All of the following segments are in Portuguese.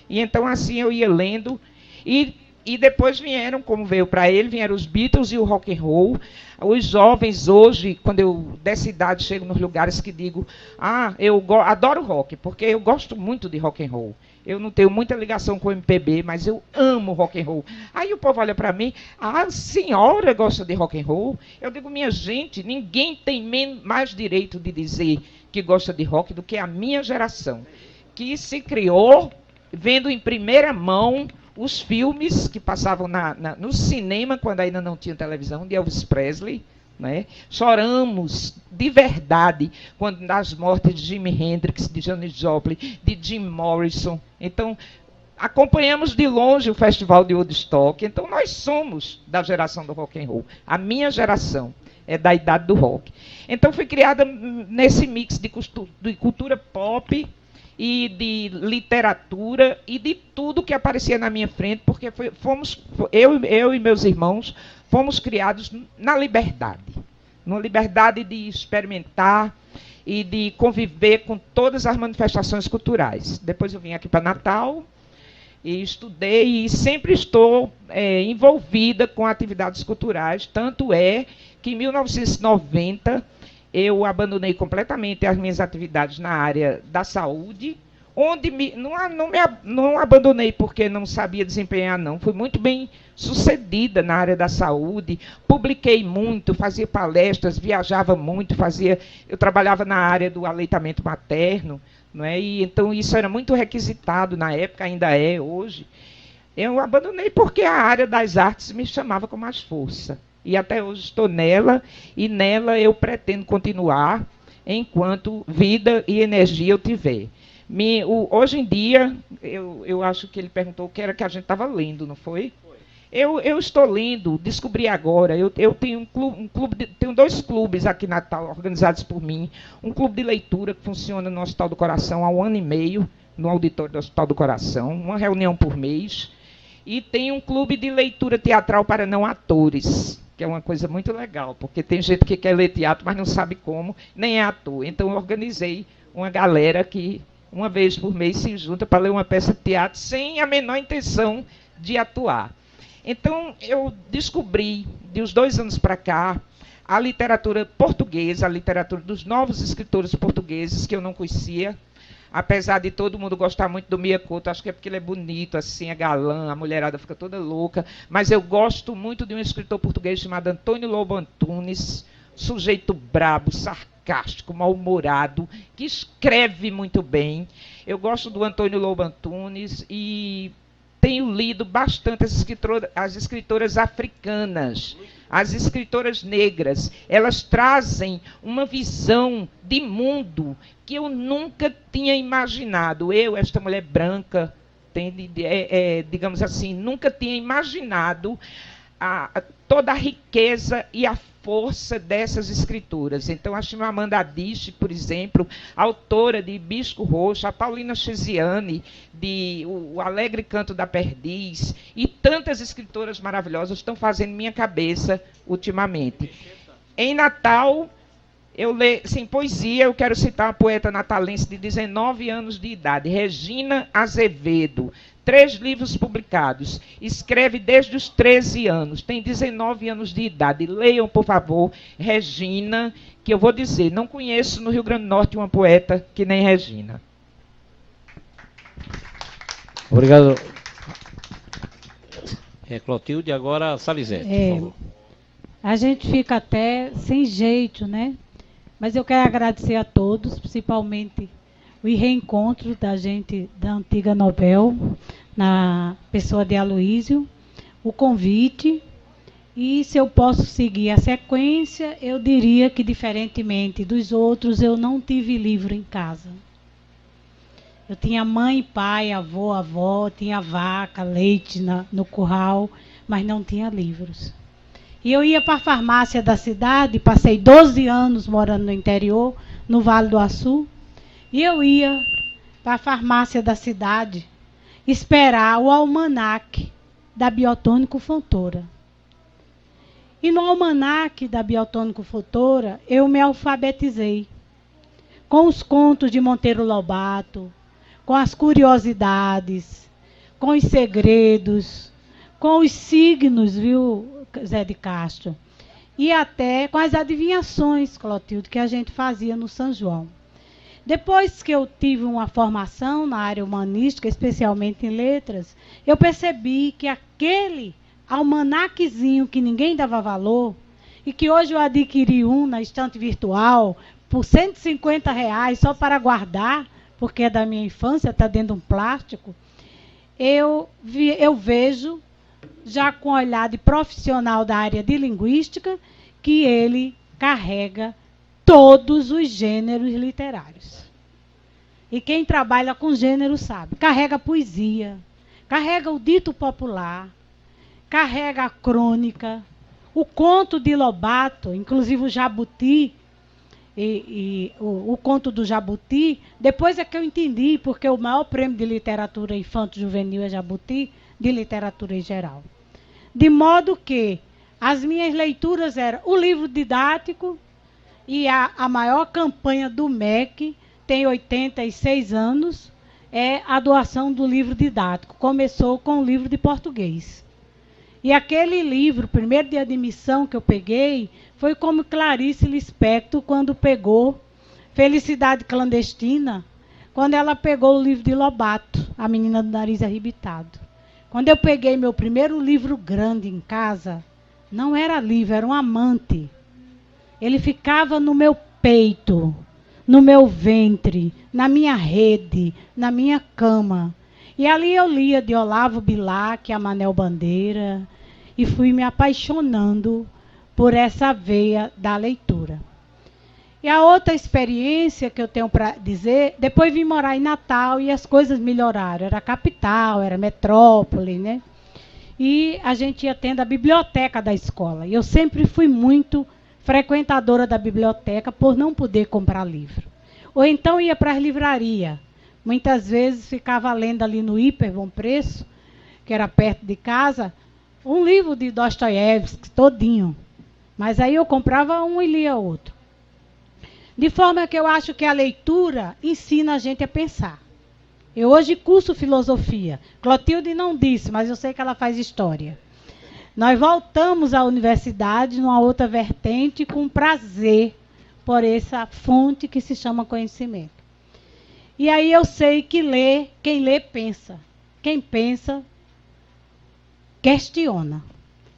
E então assim eu ia lendo e depois vieram, como veio para ele, vieram os Beatles e o rock and roll. Os jovens hoje, quando eu dessa idade chego nos lugares que digo, eu adoro rock, porque eu gosto muito de rock and roll. Eu não tenho muita ligação com o MPB, mas eu amo rock and roll. Aí o povo olha para mim, a senhora gosta de rock and roll? Eu digo, minha gente, ninguém tem mais direito de dizer que gosta de rock do que a minha geração, que se criou vendo em primeira mão os filmes que passavam no cinema, quando ainda não tinha televisão, de Elvis Presley. Né? Choramos de verdade quando das mortes de Jimi Hendrix, de Janis Joplin, de Jim Morrison. Então, acompanhamos de longe o Festival de Woodstock. Então, nós somos da geração do rock and roll. A minha geração é da idade do rock. Então, fui criada nesse mix de cultura pop e de literatura e de tudo que aparecia na minha frente, porque eu e meus irmãos fomos criados na liberdade. Na liberdade de experimentar e de conviver com todas as manifestações culturais. Depois eu vim aqui para Natal e estudei e sempre estou envolvida com atividades culturais. Tanto é que em 1990 eu abandonei completamente as minhas atividades na área da saúde, onde não abandonei porque não sabia desempenhar, não. Fui muito bem sucedida na área da saúde, publiquei muito, fazia palestras, viajava muito, eu trabalhava na área do aleitamento materno, não é? E então isso era muito requisitado na época, ainda é hoje. Eu abandonei porque a área das artes me chamava com mais força. E até hoje estou nela, e nela eu pretendo continuar enquanto vida e energia eu tiver. Hoje em dia, eu acho que ele perguntou o que era que a gente estava lendo, não foi? Eu estou lendo, descobri agora, eu tenho tenho 2 clubes aqui em Natal, organizados por mim. Um clube de leitura que funciona no Hospital do Coração há 1 ano e meio, no auditório do Hospital do Coração, uma reunião por mês. E tem um clube de leitura teatral para não atores, que é uma coisa muito legal, porque tem gente que quer ler teatro, mas não sabe como, nem é ator. Então, eu organizei uma galera que, uma vez por mês, se junta para ler uma peça de teatro sem a menor intenção de atuar. Então, eu descobri, de uns 2 anos para cá, a literatura portuguesa, a literatura dos novos escritores portugueses, que eu não conhecia. Apesar de todo mundo gostar muito do Mia Couto, acho que é porque ele é bonito, assim, é galã, a mulherada fica toda louca, mas eu gosto muito de um escritor português chamado Antônio Lobo Antunes, sujeito brabo, sarcástico, mal-humorado, que escreve muito bem. Eu gosto do Antônio Lobo Antunes e tenho lido bastante as escritoras africanas, as escritoras negras. Elas trazem uma visão de mundo que eu nunca tinha imaginado. Esta mulher branca, digamos assim, nunca tinha imaginado toda a riqueza e a força dessas escrituras. Então, a Chimamanda Adichie, por exemplo, autora de Bisco Roxo, a Paulina Chesiane, de O Alegre Canto da Perdiz, e tantas escritoras maravilhosas estão fazendo minha cabeça ultimamente. Em Natal, eu leio, sem poesia, eu quero citar uma poeta natalense de 19 anos de idade, Regina Azevedo. 3 livros publicados. Escreve desde os 13 anos. Tem 19 anos de idade. Leiam, por favor, Regina, que eu vou dizer, não conheço no Rio Grande do Norte uma poeta que nem Regina. Obrigado. Clotilde, agora Salizete, por favor. A gente fica até sem jeito, né? Mas eu quero agradecer a todos, principalmente o reencontro da gente da antiga Nobel, na pessoa de Aloísio, o convite. E se eu posso seguir a sequência, eu diria que, diferentemente dos outros, eu não tive livro em casa. Eu tinha mãe, pai, avô, avó, tinha vaca, leite no curral, mas não tinha livros. E eu ia para a farmácia da cidade, passei 12 anos morando no interior, no Vale do Açu, e eu ia para a farmácia da cidade esperar o almanaque da Biotônico Fontoura. E no almanaque da Biotônico Fontoura, eu me alfabetizei com os contos de Monteiro Lobato, com as curiosidades, com os segredos, com os signos, viu, Zé de Castro? E até com as adivinhações, Clotilde, que a gente fazia no São João. Depois que eu tive uma formação na área humanística, especialmente em letras, eu percebi que aquele almanaquezinho que ninguém dava valor, e que hoje eu adquiri um na estante virtual por R$150 só para guardar, porque é da minha infância, está dentro de um plástico, eu vejo, já com o olhar de profissional da área de linguística, que ele carrega todos os gêneros literários. E quem trabalha com gênero sabe. Carrega poesia, carrega o dito popular, carrega a crônica, o conto de Lobato, inclusive o Jabuti, o conto do Jabuti, depois é que eu entendi, porque o maior prêmio de literatura infanto-juvenil é Jabuti, de literatura em geral. De modo que as minhas leituras eram o livro didático, e a maior campanha do MEC, tem 86 anos, é a doação do livro didático. Começou com o livro de português. E aquele livro, primeiro de admissão que eu peguei, foi como Clarice Lispector, quando pegou Felicidade Clandestina, quando ela pegou o livro de Lobato, A Menina do Nariz Arrebitado. Quando eu peguei meu primeiro livro grande em casa, não era livro, era um amante. Ele ficava no meu peito, no meu ventre, na minha rede, na minha cama. E ali eu lia de Olavo Bilac, a Manel Bandeira, e fui me apaixonando por essa veia da leitura. E a outra experiência que eu tenho para dizer, depois vim morar em Natal e as coisas melhoraram. Era capital, era metrópole, né? E a gente ia tendo a biblioteca da escola. E eu sempre fui muito frequentadora da biblioteca por não poder comprar livro. Ou então ia para as livrarias. Muitas vezes ficava lendo ali no Hiper Bom Preço, que era perto de casa, um livro de Dostoiévski, todinho. Mas aí eu comprava um e lia outro. De forma que eu acho que a leitura ensina a gente a pensar. Eu hoje curso filosofia. Clotilde não disse, mas eu sei que ela faz história. Nós voltamos à universidade numa outra vertente com prazer por essa fonte que se chama conhecimento. E aí eu sei que quem lê pensa. Quem pensa, questiona.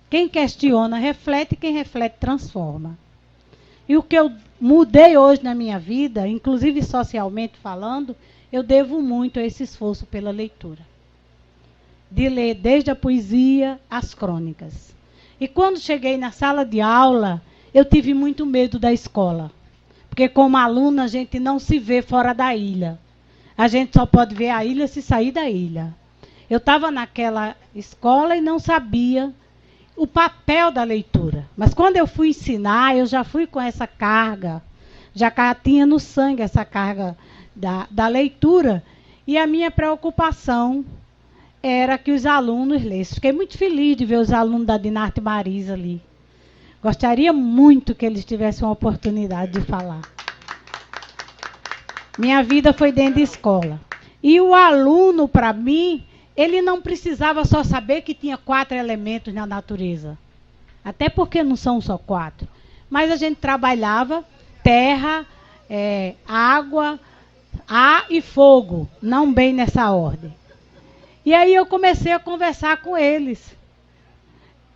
Quem questiona, reflete, quem reflete, transforma. E o que eu mudei hoje na minha vida, inclusive socialmente falando, eu devo muito a esse esforço pela leitura. De ler desde a poesia às crônicas. E quando cheguei na sala de aula, eu tive muito medo da escola. Porque como aluna, a gente não se vê fora da ilha. A gente só pode ver a ilha se sair da ilha. Eu estava naquela escola e não sabia o papel da leitura. Mas quando eu fui ensinar, eu já fui com essa carga. Já tinha no sangue essa carga da leitura. E a minha preocupação era que os alunos lessem. Fiquei muito feliz de ver os alunos da Dinarte Marisa ali. Gostaria muito que eles tivessem uma oportunidade de falar. Minha vida foi dentro de escola. E o aluno, para mim, ele não precisava só saber que tinha 4 elementos na natureza. Até porque não são só 4. Mas a gente trabalhava terra, água, ar e fogo. Não bem nessa ordem. E aí eu comecei a conversar com eles.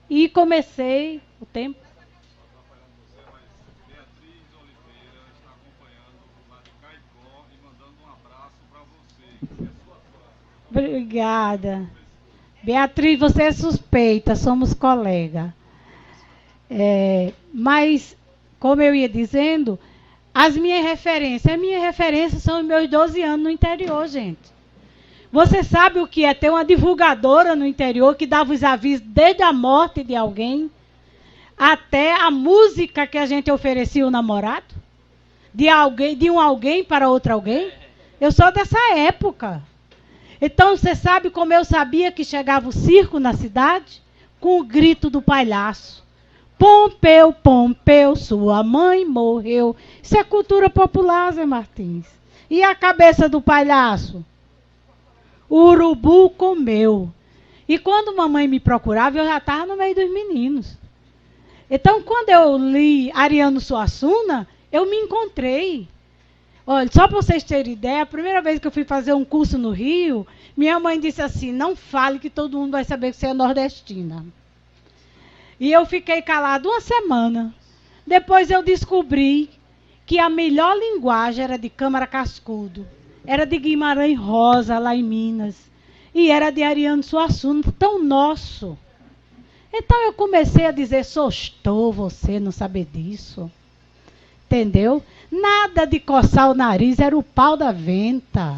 E comecei o tempo. Obrigada. Beatriz, você é suspeita, somos colegas. Mas, como eu ia dizendo, as minhas referências são os meus 12 anos no interior, gente. Você sabe o que é ter uma divulgadora no interior que dava os avisos desde a morte de alguém até a música que a gente oferecia ao namorado? De um alguém para outro alguém? Eu sou dessa época. Então, você sabe como eu sabia que chegava o circo na cidade? Com o grito do palhaço. Pompeu, Pompeu, sua mãe morreu. Isso é cultura popular, Zé Martins. E a cabeça do palhaço? O urubu comeu. E quando mamãe me procurava, eu já estava no meio dos meninos. Então, quando eu li Ariano Suassuna, eu me encontrei. Olha, só para vocês terem ideia, a primeira vez que eu fui fazer um curso no Rio, minha mãe disse assim, não fale que todo mundo vai saber que você é nordestina. E eu fiquei calada uma semana. Depois eu descobri que a melhor linguagem era de Câmara Cascudo, era de Guimarães Rosa, lá em Minas, e era de Ariano Suassuna, tão nosso. Então eu comecei a dizer, sostou você não saber disso. Entendeu? Nada de coçar o nariz, era o pau da venta.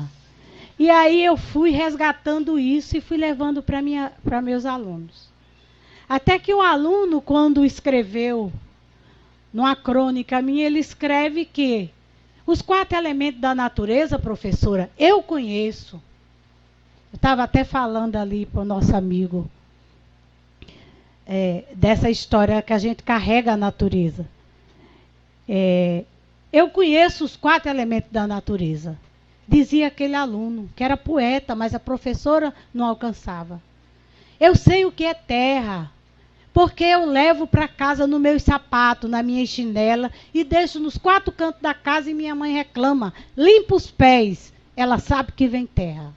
E aí eu fui resgatando isso e fui levando para meus alunos. Até que o aluno, quando escreveu numa crônica minha, ele escreve que os 4 elementos da natureza, professora, eu conheço. Eu estava até falando ali para o nosso amigo dessa história que a gente carrega a natureza. Eu conheço os 4 elementos da natureza, dizia aquele aluno, que era poeta, mas a professora não alcançava. Eu sei o que é terra, porque eu levo para casa no meu sapato, na minha chinela, e deixo nos 4 cantos da casa e minha mãe reclama, limpa os pés, ela sabe que vem terra.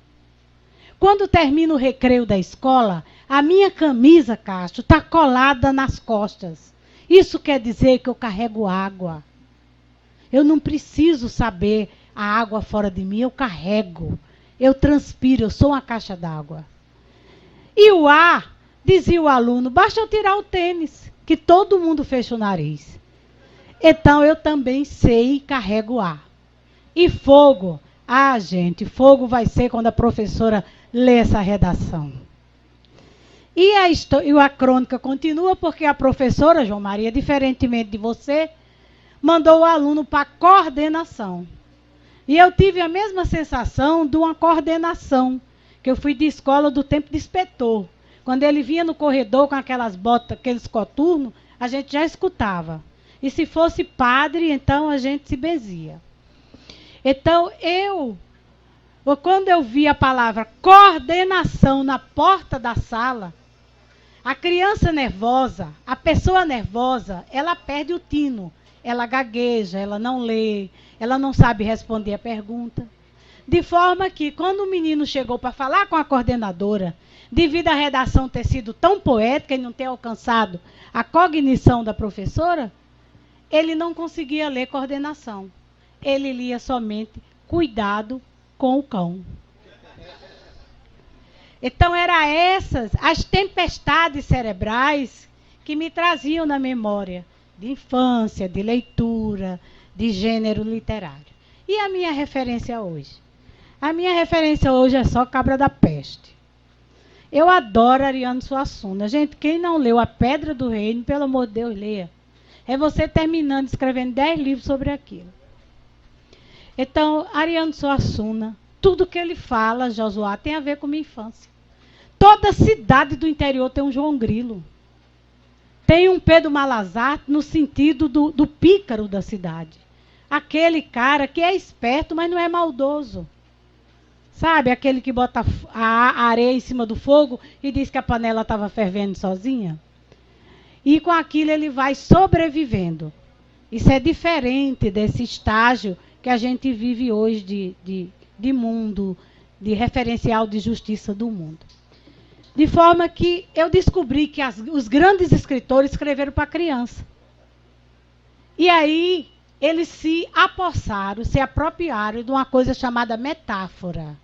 Quando termina o recreio da escola, a minha camisa, Castro, está colada nas costas. Isso quer dizer que eu carrego água. Eu não preciso saber a água fora de mim, eu carrego. Eu transpiro, eu sou uma caixa d'água. E o ar, dizia o aluno, basta eu tirar o tênis, que todo mundo fecha o nariz. Então eu também sei e carrego ar. E fogo, gente, fogo vai ser quando a professora lê essa redação. E a crônica continua porque a professora, João Maria, diferentemente de você, mandou o aluno para coordenação. E eu tive a mesma sensação de uma coordenação, que eu fui de escola do tempo de inspetor. Quando ele vinha no corredor com aquelas botas, aqueles coturnos, a gente já escutava. E se fosse padre, então a gente se benzia. Então, quando eu vi a palavra coordenação na porta da sala, a criança nervosa, a pessoa nervosa, ela perde o tino. Ela gagueja, ela não lê, ela não sabe responder a pergunta. De forma que, quando o menino chegou para falar com a coordenadora, devido à redação ter sido tão poética e não ter alcançado a cognição da professora, ele não conseguia ler coordenação. Ele lia somente cuidado com o cão. Então, eram essas as tempestades cerebrais que me traziam na memória de infância, de leitura, de gênero literário. E a minha referência hoje? A minha referência hoje é só Cabra da Peste. Eu adoro Ariano Suassuna. Gente, quem não leu A Pedra do Reino, pelo amor de Deus, leia. É você terminando escrevendo 10 livros sobre aquilo. Então, Ariano Suassuna, tudo que ele fala, Josuá, tem a ver com minha infância. Toda cidade do interior tem um João Grilo. Tem um Pedro Malazarte no sentido do pícaro da cidade. Aquele cara que é esperto, mas não é maldoso. Sabe, aquele que bota a areia em cima do fogo e diz que a panela estava fervendo sozinha? E com aquilo ele vai sobrevivendo. Isso é diferente desse estágio que a gente vive hoje de mundo, de referencial de justiça do mundo. De forma que eu descobri que os grandes escritores escreveram para criança. E aí eles se apossaram, se apropriaram de uma coisa chamada metáfora.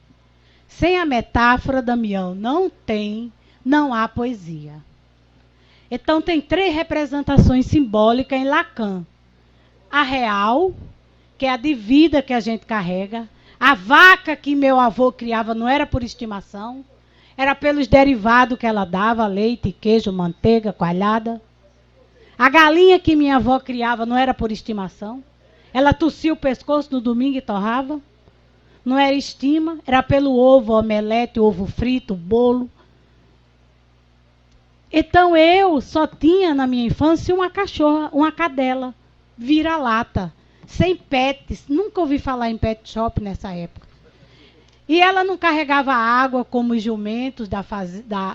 Sem a metáfora, Damião, não há poesia. Então tem 3 representações simbólicas em Lacan. A real, que é a de vida que a gente carrega. A vaca que meu avô criava não era por estimação. Era pelos derivados que ela dava, leite, queijo, manteiga, coalhada. A galinha que minha avó criava não era por estimação. Ela tossia o pescoço no domingo e torrava. Não era estima, era pelo ovo, omelete, ovo frito, bolo. Então eu só tinha na minha infância uma cachorra, uma cadela, vira-lata, sem pets. Nunca ouvi falar em pet shop nessa época. E ela não carregava água como os jumentos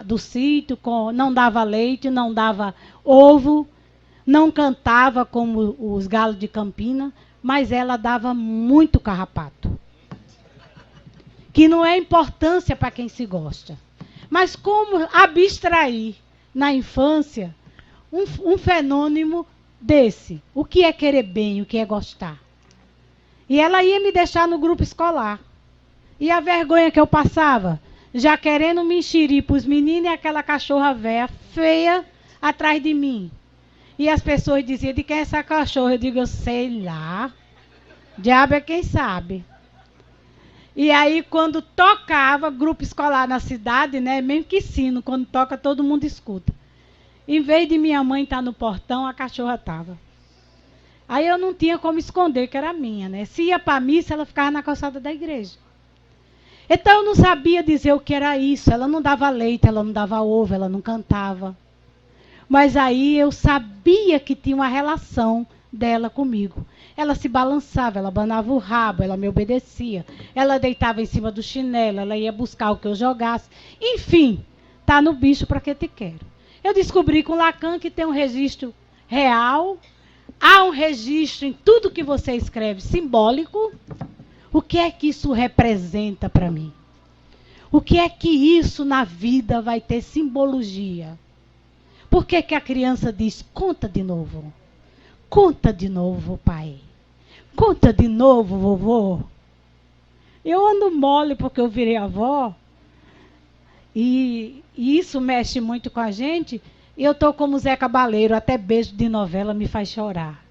do sítio, não dava leite, não dava ovo, não cantava como os galos de Campina, mas ela dava muito carrapato. Que não é importância para quem se gosta. Mas como abstrair na infância um fenômeno desse? O que é querer bem, o que é gostar? E ela ia me deixar no grupo escolar. E a vergonha que eu passava, já querendo me enxerir para os meninos e aquela cachorra velha, feia, atrás de mim. E as pessoas diziam, de quem é essa cachorra? Eu digo, eu sei lá. Diabo é quem sabe. E aí, quando tocava, grupo escolar na cidade, né, mesmo que sino, quando toca, todo mundo escuta. Em vez de minha mãe estar no portão, a cachorra estava. Aí eu não tinha como esconder que era minha, né? Se ia para a missa, ela ficava na calçada da igreja. Então eu não sabia dizer o que era isso. Ela não dava leite, ela não dava ovo, ela não cantava. Mas aí eu sabia que tinha uma relação dela comigo. Ela se balançava, ela abanava o rabo, ela me obedecia. Ela deitava em cima do chinelo, ela ia buscar o que eu jogasse. Enfim, tá no bicho para que te quero. Eu descobri com Lacan que tem um registro real. Há um registro em tudo que você escreve simbólico. O que é que isso representa para mim? O que é que isso na vida vai ter simbologia? Por que que a criança diz, conta de novo? Conta de novo, pai. Conta de novo, vovô. Eu ando mole porque eu virei avó. E isso mexe muito com a gente. E eu estou como Zé Cabaleiro, até beijo de novela me faz chorar.